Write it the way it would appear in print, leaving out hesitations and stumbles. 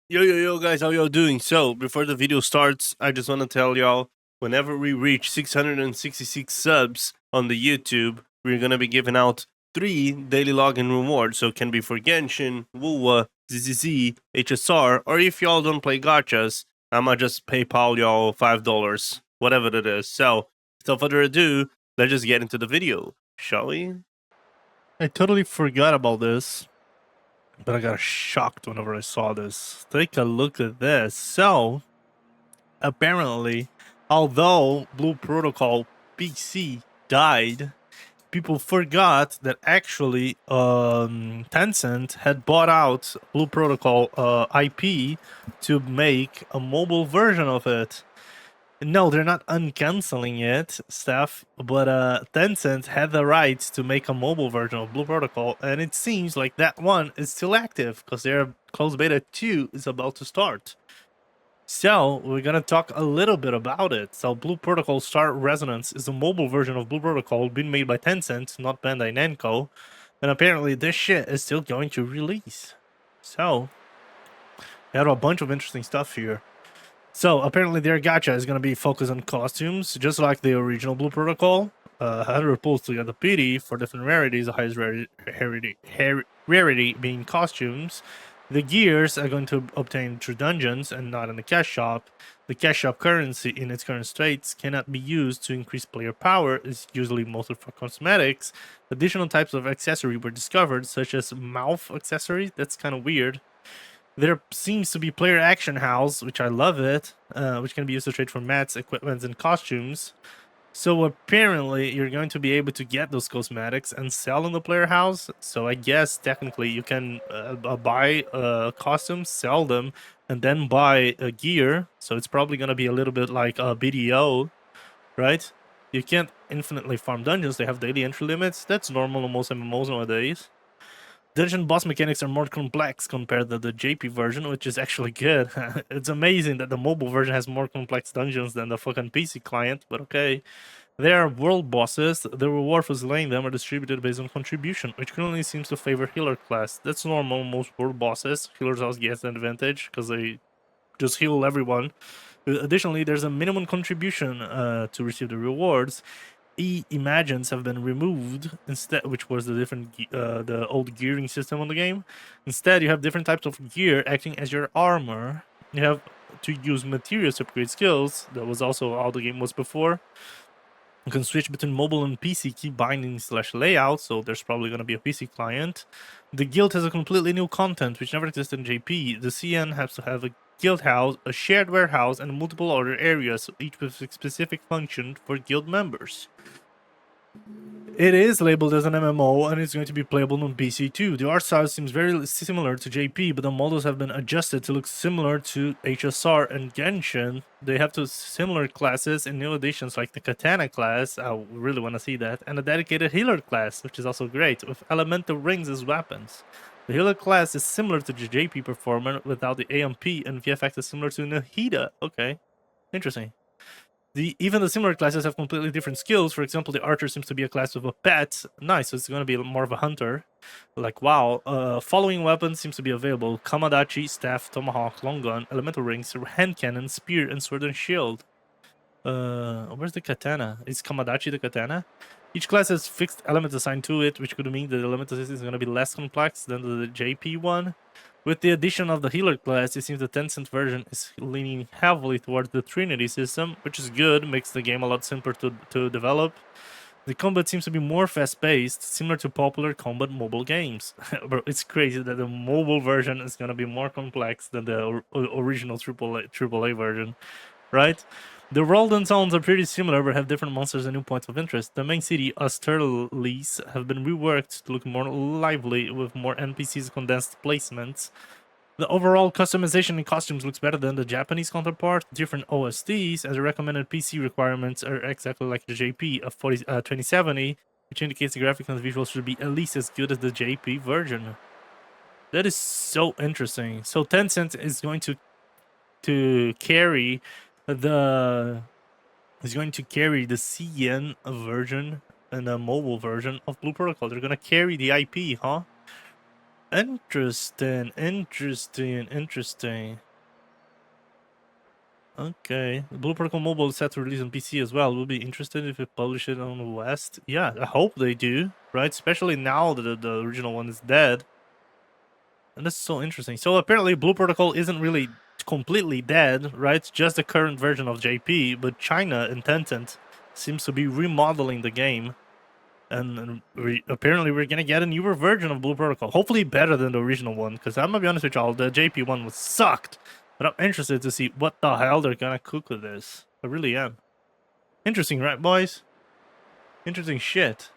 Yo, guys, how y'all doing? So, before the video starts, I just want to tell y'all whenever we reach 666 subs on the YouTube, we're going to be giving out 3 daily login rewards. So, it can be for Genshin, Wuwa, ZZZ, HSR, or if y'all don't play gachas, I'ma just PayPal y'all $5, whatever it is. So, without further ado, let's just get into the video, shall we? I totally forgot about this. But I got shocked whenever I saw this. Take a look at this. So, apparently, although Blue Protocol PC died, people forgot that actually Tencent had bought out Blue Protocol IP to make a mobile version of it. No, they're not uncanceling it, Steph, but Tencent had the rights to make a mobile version of Blue Protocol, and it seems like that one is still active because their closed beta 2 is about to start. So, we're gonna talk a little bit about it. So, Blue Protocol Star Resonance is a mobile version of Blue Protocol being made by Tencent, not Bandai Namco, and apparently this shit is still going to release. So, we have a bunch of interesting stuff here. So apparently their gacha is going to be focused on costumes, just like the original Blue Protocol. 100 pulls to get the PD for different rarities, the highest rarity being costumes. The gears are going to obtain through dungeons and not in the cash shop. The cash shop currency in its current states cannot be used to increase player power. It's usually mostly for cosmetics. Additional types of accessory were discovered, such as mouth accessory. That's kind of weird. There seems to be player action house, which I love it, which can be used to trade for mats, equipments, and costumes. So apparently you're going to be able to get those cosmetics and sell in the player house. So I guess technically you can buy costumes, sell them, and then buy gear. So it's probably going to be a little bit like a BDO, right? You can't infinitely farm dungeons. They have daily entry limits. That's normal in most MMOs nowadays. Dungeon boss mechanics are more complex compared to the JP version, which is actually good. It's amazing that the mobile version has more complex dungeons than the fucking PC client, but okay. There are world bosses. The reward for slaying them are distributed based on contribution, which currently seems to favor healer class. That's normal in most world bosses. Healers always get an advantage because they just heal everyone. Additionally, there's a minimum contribution to receive the rewards. Imagines have been removed instead, which was the old gearing system on the game. Instead, you have different types of gear acting as your armor. You have to use materials to upgrade skills. That was also how the game was before. You can switch between mobile and PC key binding / layout, so there's probably going to be a PC client. The guild has a completely new content which never existed in JP. The CN has to have a guild house, a shared warehouse, and multiple other areas, each with a specific function for guild members. It is labeled as an MMO and it's going to be playable on PC too. The art style seems very similar to JP, but the models have been adjusted to look similar to HSR and Genshin. They have two similar classes and new additions like the Katana class, I really want to see that, and a dedicated healer class, which is also great, with elemental rings as weapons. The healer class is similar to the JP performer without the AMP, and VFX is similar to Nahida. Okay, interesting. Even the similar classes have completely different skills. For example, the archer seems to be a class with a pet. Nice, so it's going to be more of a hunter. Like, wow. Following weapons seems to be available. Kamadachi, staff, tomahawk, long gun, elemental rings, hand cannon, spear, and sword and shield. Where's the katana? Is Kamadachi the katana? Each class has fixed elements assigned to it, which could mean that the element system is going to be less complex than the JP one. With the addition of the healer class, it seems the Tencent version is leaning heavily towards the Trinity system, which is good, makes the game a lot simpler to develop. The combat seems to be more fast-paced, similar to popular combat mobile games. Bro, it's crazy that the mobile version is going to be more complex than the original AAA version, right? The world and zones are pretty similar, but have different monsters and new points of interest. The main city, Austerlitz, have been reworked to look more lively with more NPCs condensed placements. The overall customization in costumes looks better than the Japanese counterpart. Different OSTs, as the recommended PC requirements are exactly like the JP of 2070, which indicates the graphics and the visuals should be at least as good as the JP version. That is so interesting. So Tencent is going to carry the CN version and the mobile version of Blue Protocol. They're gonna carry the IP, huh? Interesting, interesting, interesting. Okay, Blue Protocol Mobile is set to release on PC as well. We'll be interested if they publish it on the West. Yeah, I hope they do, right? Especially now that the original one is dead. And that's so interesting. So apparently Blue Protocol isn't really completely dead, right? It's just the current version of JP, but China and Tencent seems to be remodeling the game. And apparently we're gonna get a newer version of Blue Protocol. Hopefully better than the original one, because I'm gonna be honest with y'all, the JP one was sucked. But I'm interested to see what the hell they're gonna cook with this. I really am. Interesting, right, boys? Interesting shit.